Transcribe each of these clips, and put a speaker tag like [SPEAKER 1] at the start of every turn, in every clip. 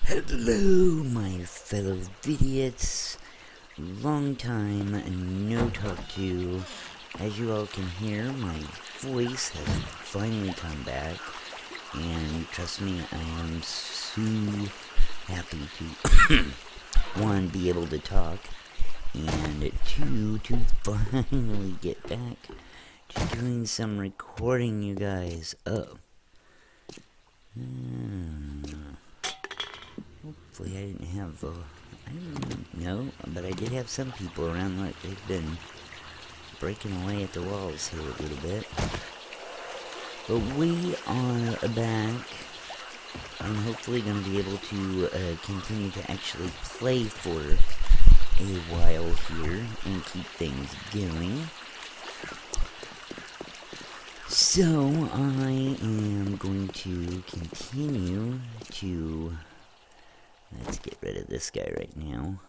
[SPEAKER 1] Hello, my fellow idiots. Long time no talk to. As you all can hear, my voice has finally come back. And trust me, I am so happy to, one, be able to talk. And two, to finally get back to doing some recording, you guys. Hopefully I didn't have, I don't know, but I did have some people around. Look, they've been breaking away at the walls here a little bit. But we are back. I'm hopefully going to be able to continue to actually play for a while here and keep things going. So I am going to continue to... Let's get rid of this guy right now.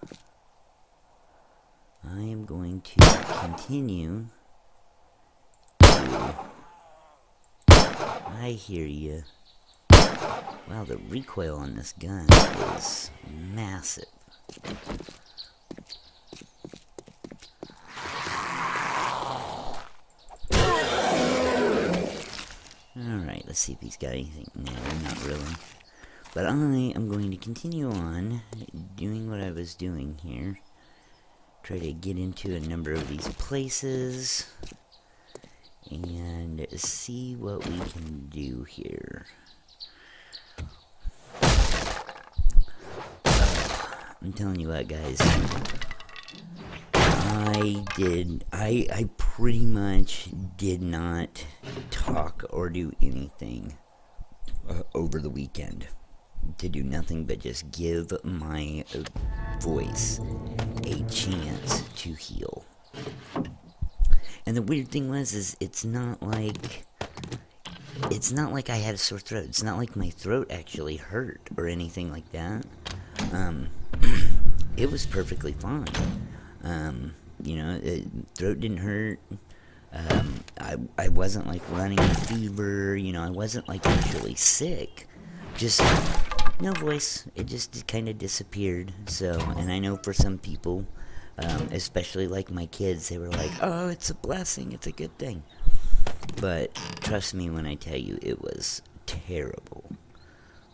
[SPEAKER 1] I am going to continue to... I hear you. Wow, the recoil on this gun is massive. Alright, let's see if he's got anything. No, not really. But I am going to continue on doing what I was doing here. Try to get into a number of these places. And see what we can do here. I'm telling you what, guys. I pretty much did not talk or do anything over the weekend. To do nothing but just give my voice a chance to heal. And the weird thing was, it's not like I had a sore throat. It's not like my throat actually hurt or anything like that. It was perfectly fine. Throat didn't hurt. I wasn't like running a fever. I wasn't like actually sick. Just no voice. It just kind of disappeared. So, and I know for some people, especially like my kids, they were like, "Oh, it's a blessing. It's a good thing." But trust me when I tell you, it was terrible.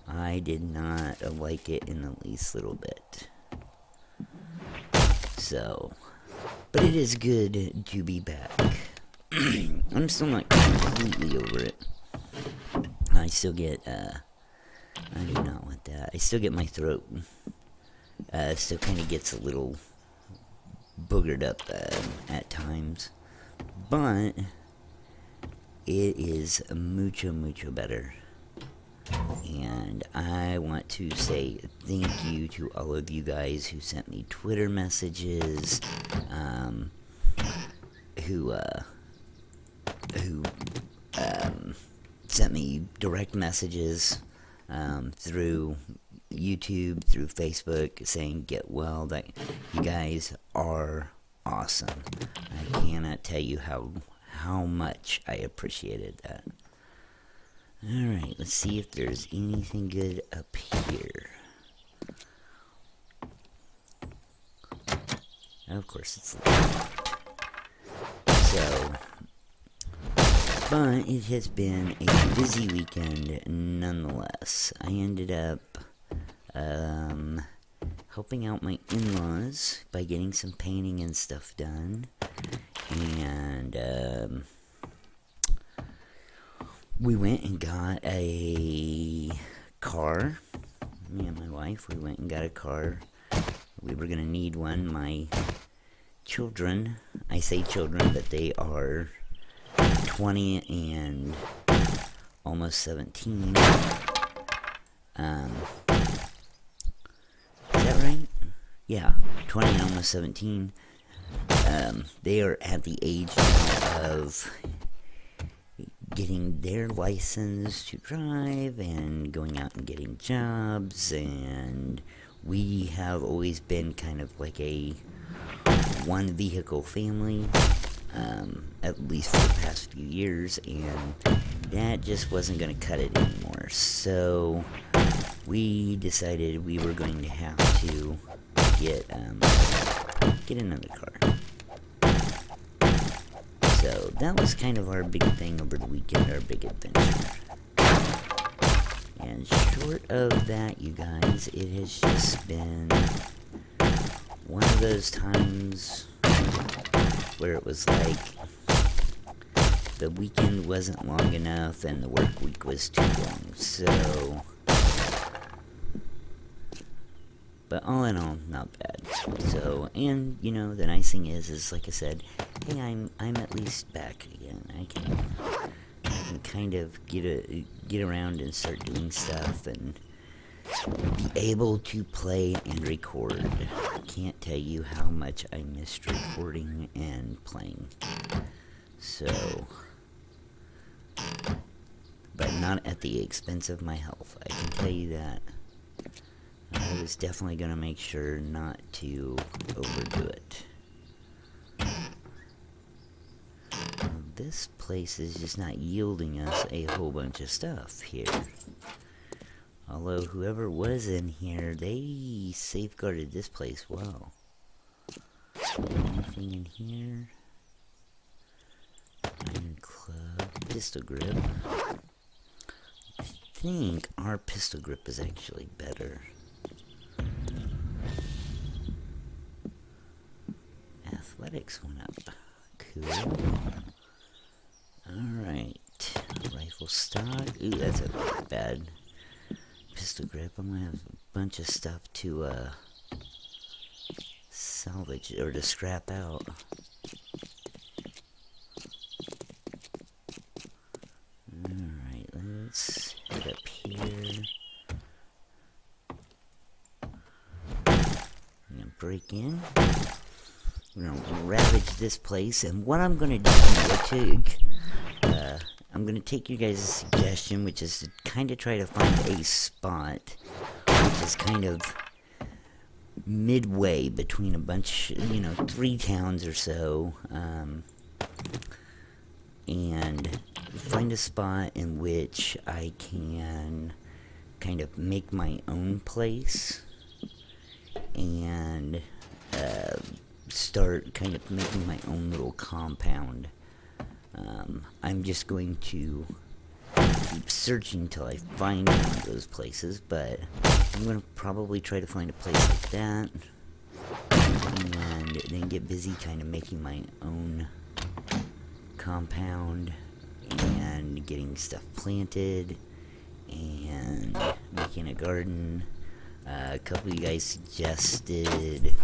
[SPEAKER 1] I did not like it in the least little bit. So, but it is good to be back. I'm still not completely over it. I still get, I do not want that. I still get my throat, still kind of gets a little boogered up at times. But it is mucho, mucho better. And I want to say thank you to all of you guys who sent me Twitter messages, who sent me direct messages through YouTube, through Facebook, saying get well. That you guys are awesome. I cannot tell you how much I appreciated that. Alright, let's see if there's anything good up here. Of course it's locked. So, but it has been a busy weekend nonetheless. I ended up helping out my in-laws by getting some painting and stuff done. And we went and got a car. Me and my wife, we went and got a car. We were going to need one. My children, I say children, but they are 20 and almost 17. Is that right? Yeah, 20 and almost 17. They are at the age now of getting their license to drive and going out and getting jobs, and we have always been kind of like a one vehicle family, at least for the past few years, and that just wasn't going to cut it anymore. So we decided we were going to have to get another car. So that was kind of our big thing over the weekend, our big adventure. And short of that, you guys, it has just been one of those times where it was like the weekend wasn't long enough and the work week was too long. So, but all in all, not bad. So, and you know, the nice thing is like I said, hey, I'm at least back again. I can kind of get around and start doing stuff and be able to play and record. I can't tell you how much I missed recording and playing. So, but not at the expense of my health. I can tell you that. I was definitely going to make sure not to overdo it. This place is just not yielding us a whole bunch of stuff here. Although whoever was in here, they safeguarded this place well. Anything in here? Iron club, pistol grip. I think our pistol grip is actually better. Athletics went up. Cool. Alright. Rifle stock. Ooh, that's a really bad pistol grip. I'm gonna have a bunch of stuff to salvage or to scrap out. Alright, let's head up here. I'm gonna break in. I'm gonna ravage this place, and what I'm gonna do, I'm gonna take you guys' suggestion, which is to kind of try to find a spot which is kind of midway between a bunch, you know, 3 towns or so, and find a spot in which I can kind of make my own place and start kind of making my own little compound. I'm just going to keep searching till I find one of those places, but I'm going to probably try to find a place like that, and then get busy kind of making my own compound, and getting stuff planted, and making a garden. A couple of you guys suggested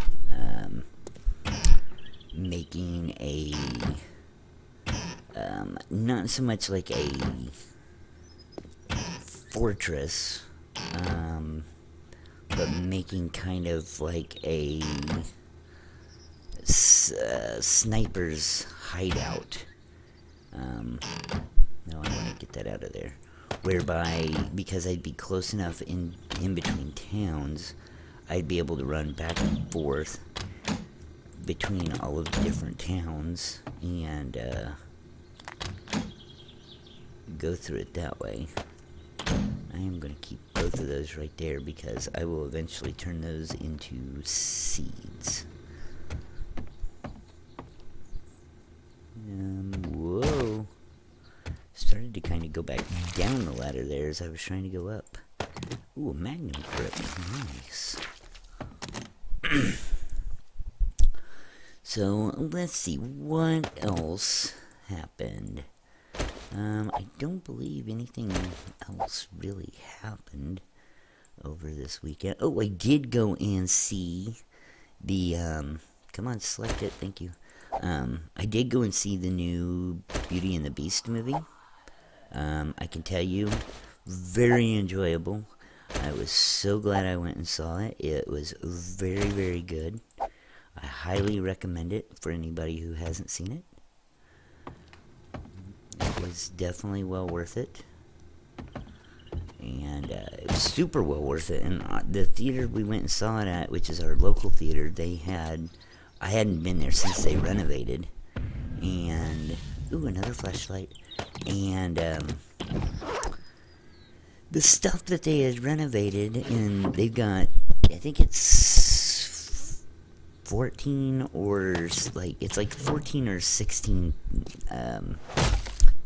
[SPEAKER 1] making a not so much like a fortress, but making kind of like a sniper's hideout. No, I want to get that out of there. Whereby, because I'd be close enough in between towns, I'd be able to run back and forth between all of the different towns and go through it that way. I am going to keep both of those right there because I will eventually turn those into seeds. Whoa. Started to kind of go back down the ladder there as I was trying to go up. Ooh, a magnum grip. Nice. So, let's see. What else happened? I don't believe anything else really happened over this weekend. Oh, I did go and see the, come on, select it, thank you. I did go and see the new Beauty and the Beast movie. I can tell you, very enjoyable. I was so glad I went and saw it. It was very, very good. I highly recommend it for anybody who hasn't seen it. It was definitely well worth it. And it was super well worth it. And the theater we went and saw it at, which is our local theater, I hadn't been there since they renovated. And, ooh, another flashlight. And the stuff that they had renovated, and they've got, I think it's 14 or like it's like 14 or 16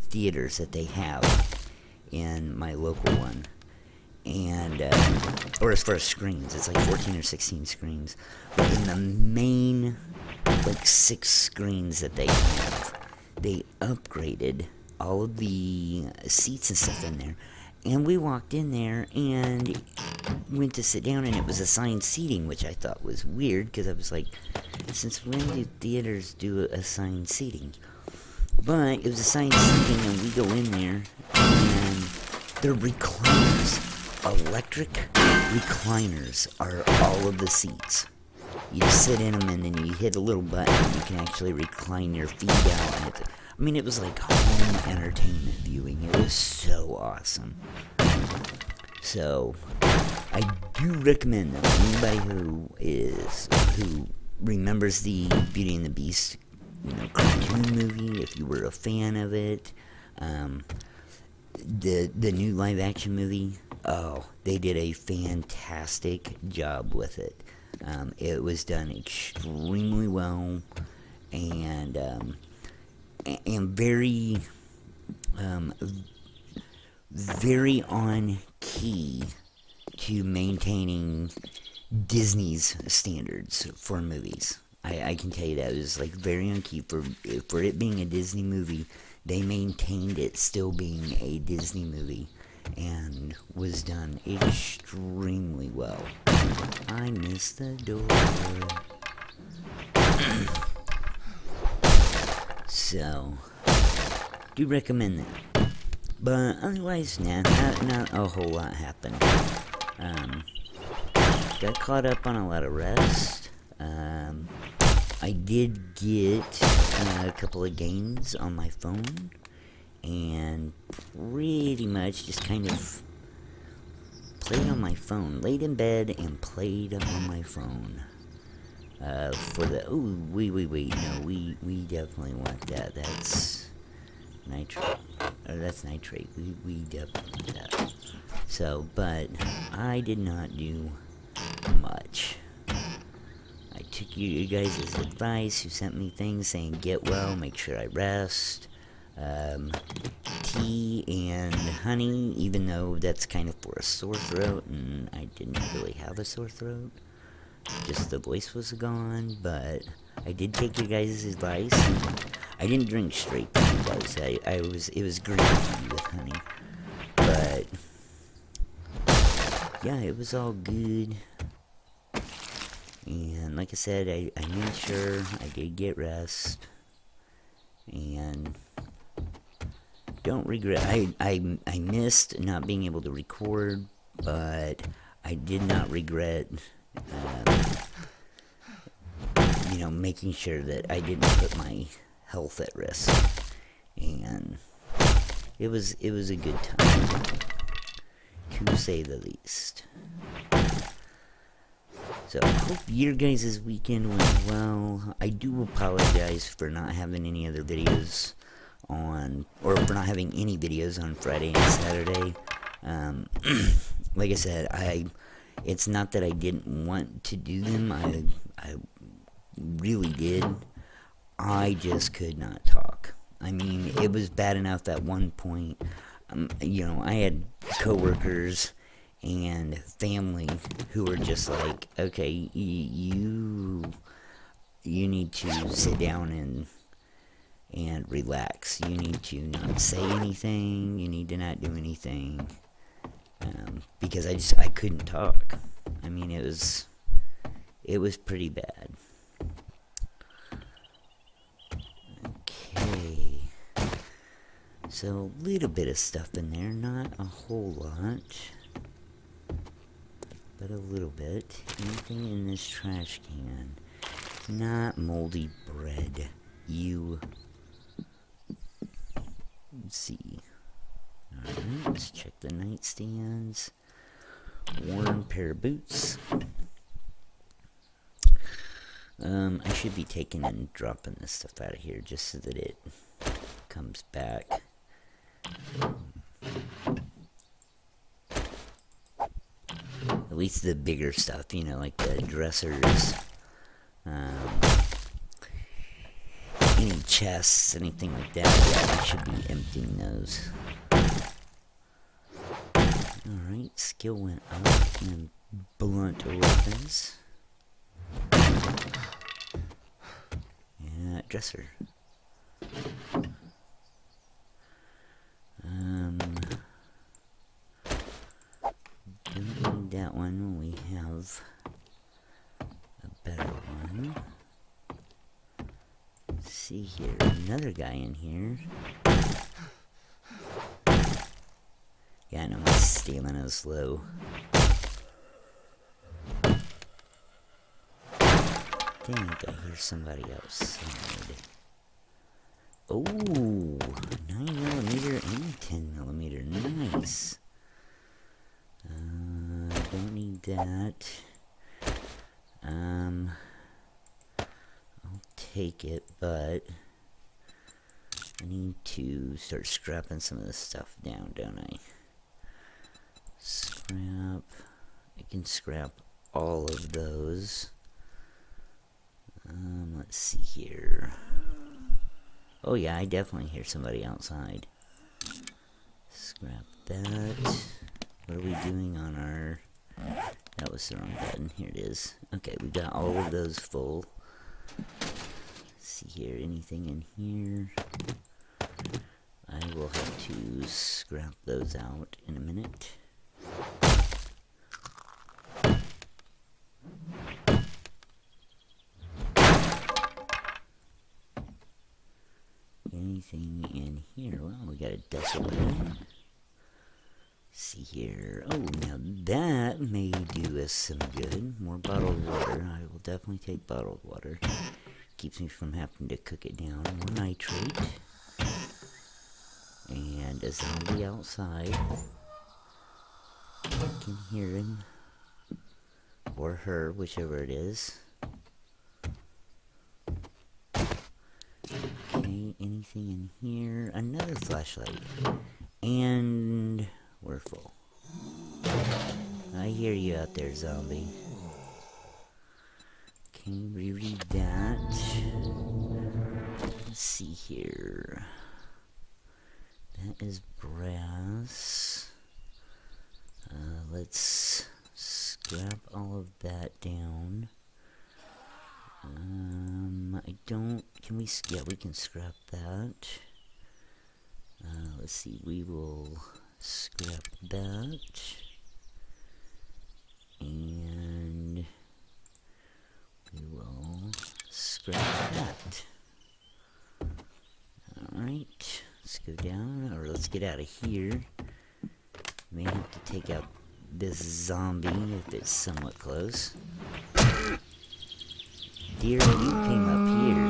[SPEAKER 1] theaters that they have in my local one, and or as far as screens, it's like 14 or 16 screens. But in the main like 6 screens that they have, they upgraded all of the seats and stuff in there. And we walked in there and went to sit down, and it was assigned seating, which I thought was weird, because I was like, since when do theaters do assigned seating? But it was assigned seating, and we go in there, and they're recliners. Electric recliners are all of the seats. You just sit in them, and then you hit a little button, and you can actually recline your feet out. And I mean, it was like home entertainment viewing. It was so awesome. So, I do recommend them. Anybody who remembers the Beauty and the Beast, cartoon movie, if you were a fan of it, the new live action movie, oh, they did a fantastic job with it. It was done extremely well, and very, very on key to maintaining Disney's standards for movies. I can tell you that. It was like very on key for it being a Disney movie. They maintained it still being a Disney movie, and was done extremely well. I missed the door. So, do recommend that. But otherwise, not a whole lot happened. Got caught up on a lot of rest. I did get a couple of games on my phone, and pretty much just kind of played on my phone. Laid in bed and played on my phone. For the... Oh, wait. No, we definitely want that. That's nitrate. Or that's nitrate. We definitely want that. So, but I did not do much. I took you guys' advice. You sent me things saying get well, make sure I rest. Tea and honey, even though that's kind of for a sore throat, and I didn't really have a sore throat. Just the voice was gone, but I did take your guys' advice. I didn't drink straight tea, guys. It was green tea with honey. But yeah, it was all good. And like I said, I made sure I did get rest. And don't regret. I missed not being able to record, but I did not regret making sure that I didn't put my health at risk. And it was a good time, to say the least. So I hope your guys' weekend went well. I do apologize for not having any other videos on, or for not having any videos on Friday and Saturday. Like I said, it's not that I didn't want to do them. I really did. I just could not talk. I mean, it was bad enough at one point. I had coworkers and family who were just like, okay, you need to sit down and relax. You need to not say anything. You need to not do anything. Because I couldn't talk. I mean, it was pretty bad. Okay. So, a little bit of stuff in there, not a whole lot, but a little bit. Anything in this trash can? Not moldy bread. Let's see. Alright, let's check the nightstands. Worn pair of boots. I should be taking and dropping this stuff out of here just so that it comes back. At least the bigger stuff, you know, like the dressers, any chests, anything like that. Yeah, we should be emptying those. Alright, skill went up, and blunt weapons. Yeah, dresser. Don't need that one. We have a better one. Let's see here. Another guy in here. Yeah, I know my stamina's low. I think I hear somebody outside. Oh, 9mm and 10mm. Nice. Don't need that. I'll take it, but I need to start scrapping some of this stuff down, don't I? Scrap. I can scrap all of those. Let's see here. Oh yeah, I definitely hear somebody outside. Scrap that. What are we doing on our... That was the wrong button. Here it is. Okay, we got all of those full. Let's see here. Anything in here? I will have to scrap those out in a minute. Anything in here? Well, we got a desert one. See here. Oh, now that may do us some good. More bottled water. I will definitely take bottled water. Keeps me from having to cook it down. More nitrate. And a zombie outside. I can hear him. Or her, whichever it is. Okay, anything in here? Another flashlight. And we're full. I hear you out there, zombie. Can we read that? Let's see here. That is brass. Let's scrap all of that down. I don't... Can we... Yeah, we can scrap that. Let's see. We will scrap that. And we will scrap that. Alright. Let's go down. Or let's get out of here. May have to take out this zombie if it's somewhat close. Deer, you came up here.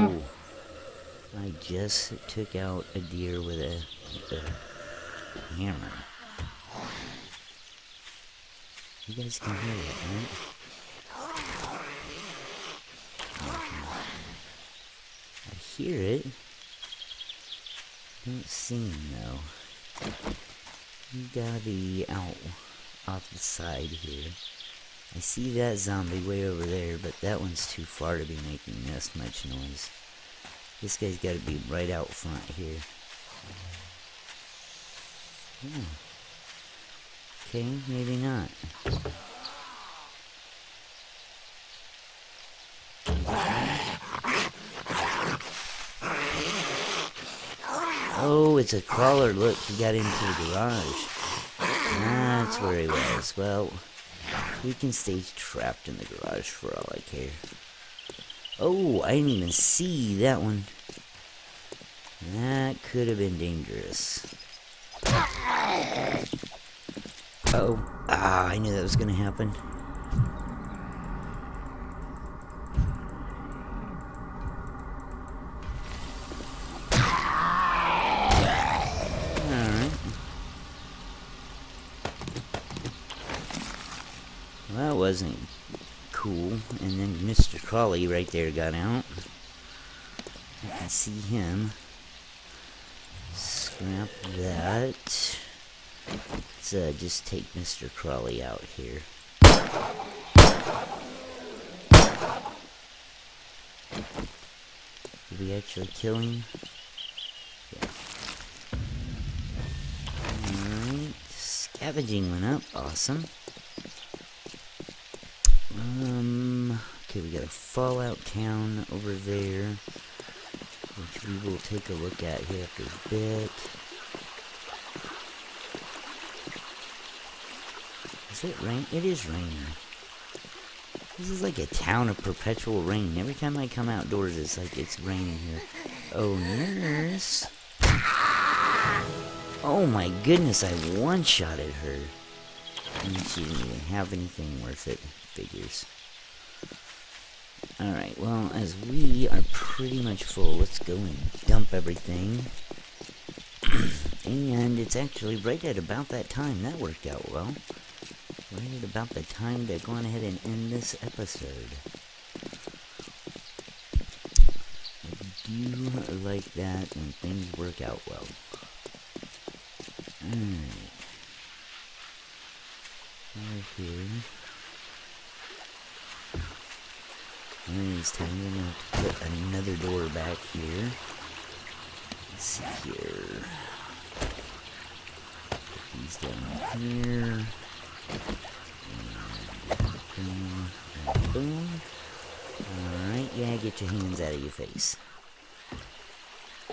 [SPEAKER 1] Oh, I just took out a deer with a hammer. You guys can hear that, right? I hear it. Don't see him though. You gotta be out off the side here. I see that zombie way over there, but that one's too far to be making this much noise. This guy's got to be right out front here. Yeah. Okay, maybe not. Oh, it's a crawler. Look, he got into the garage. That's where he was. Well... He can stay trapped in the garage for all I care. Oh, I didn't even see that one. That could have been dangerous. Oh, I knew that was going to happen. Well, that wasn't cool. And then Mr. Crawley right there got out. I can see him. Scrap that. Let's just take Mr. Crawley out here. Did we actually kill him? Yeah. Alright. Scavenging went up. Awesome. Okay, we got a Fallout town over there, which we will take a look at here after a bit. Is it rain? It is raining. This is like a town of perpetual rain. Every time I come outdoors, it's like it's raining here. Oh, nurse. Oh my goodness, I one-shotted her. And she didn't even have anything worth it. Figures. Alright, well, as we are pretty much full, let's go and dump everything. And it's actually right at about that time. That worked out well. Right at about the time to go on ahead and end this episode. I do like that when things work out well. Alright. Over here. And this time we're going to have to put another door back here. Let's see here. Put these down here. And boom, and boom. Alright, yeah, get your hands out of your face.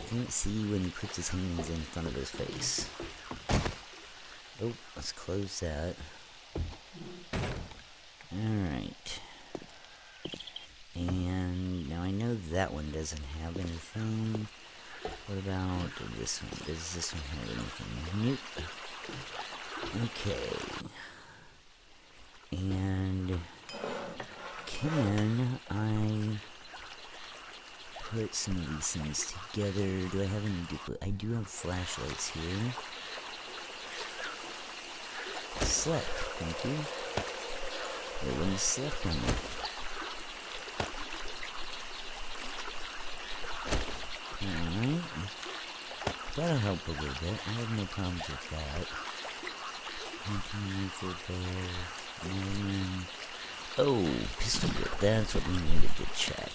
[SPEAKER 1] Can't see when he puts his hands in front of his face. Oh, let's close that. Alright. And now I know that one doesn't have anything. What about this one? Does this one have anything? Nope. Okay. And can I put some of these things together? Do I have any duplicate? I do have flashlights here. Slept, thank you. It wouldn't slept on me. Alright. That'll help a little bit. I have no problems with that. Hunting rifle, bow. Oh, pistol grip. That's what we needed to check.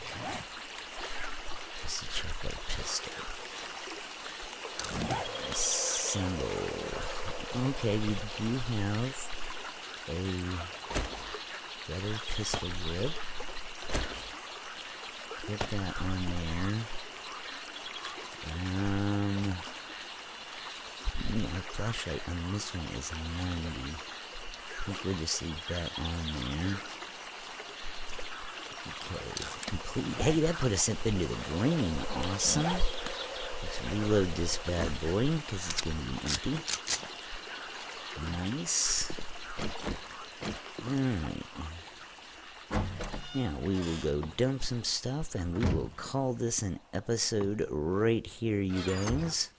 [SPEAKER 1] Just to check our pistol. Assemble. Okay, we do have a better pistol grip. Put that on there. Our flashlight on this one is 90. I think we'll just leave that on there. Okay, complete. Hey, that put us up into the green. Awesome. Let's reload this bad boy, because it's going to be empty. Nice. Alright. Now, we will go dump some stuff, and we will call this an episode right here, you guys.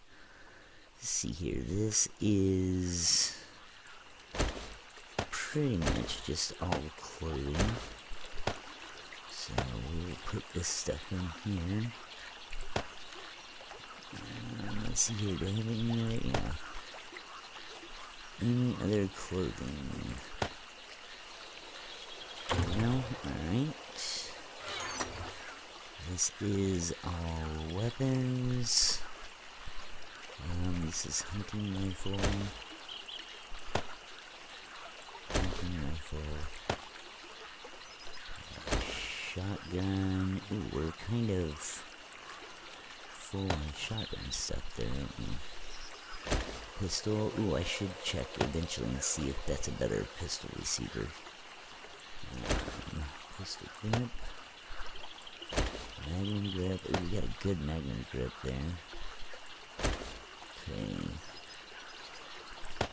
[SPEAKER 1] Let's see here. This is pretty much just all clothing. So, we will put this stuff in here. Let's see here. Do I have any other? Yeah. Any other clothing? No? Alright. This is all weapons. This is hunting rifle. Hunting rifle. Shotgun. Ooh, we're kind of full on shotgun stuff there, aren't we? Pistol. Ooh, I should check eventually and see if that's a better pistol receiver. Pistol grip. Magnum grip. Ooh, we got a good magnum grip there. Okay.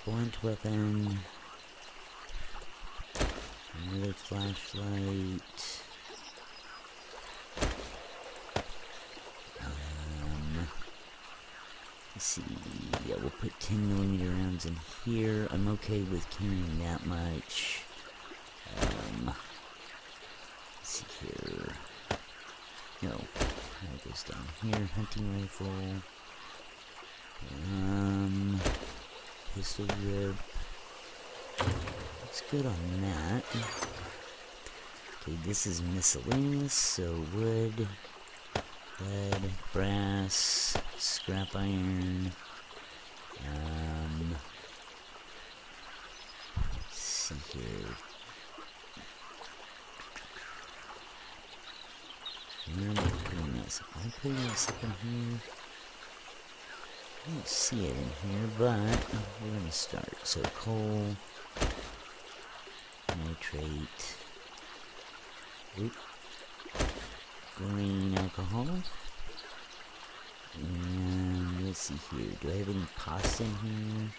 [SPEAKER 1] Blunt weapon. Another flashlight. Let's see. Yeah, we'll put 10mm rounds in here. I'm okay with carrying that much. Let's see here. No, that goes down here. Hunting rifle. pistol grip. Looks good on that. Okay, this is miscellaneous, so wood, lead, brass, scrap iron, let's see here. Where am I putting this? Am I putting this up in here? I don't see it in here, but we're gonna start. So coal, nitrate, green alcohol, and let's see here. Do I have any pasta in here?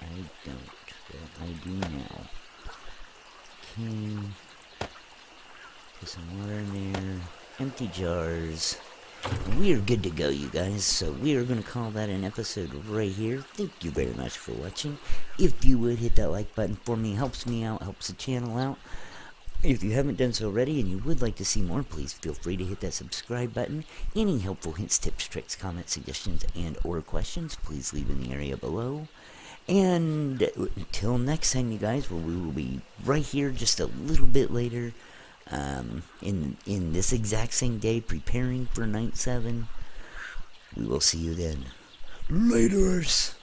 [SPEAKER 1] I don't. Well, I do now. Okay. Put some water in there. Empty jars. We are good to go, you guys, so we are going to call that an episode right here. Thank you very much for watching. If you would, hit that like button for me. Helps me out, helps the channel out. If you haven't done so already and you would like to see more, please feel free to hit that subscribe button. Any helpful hints, tips, tricks, comments, suggestions, and or questions, please leave in the area below. And until next time, you guys, well, we will be right here just a little bit later. In this exact same day, preparing for night 7. We will see you then. Laters!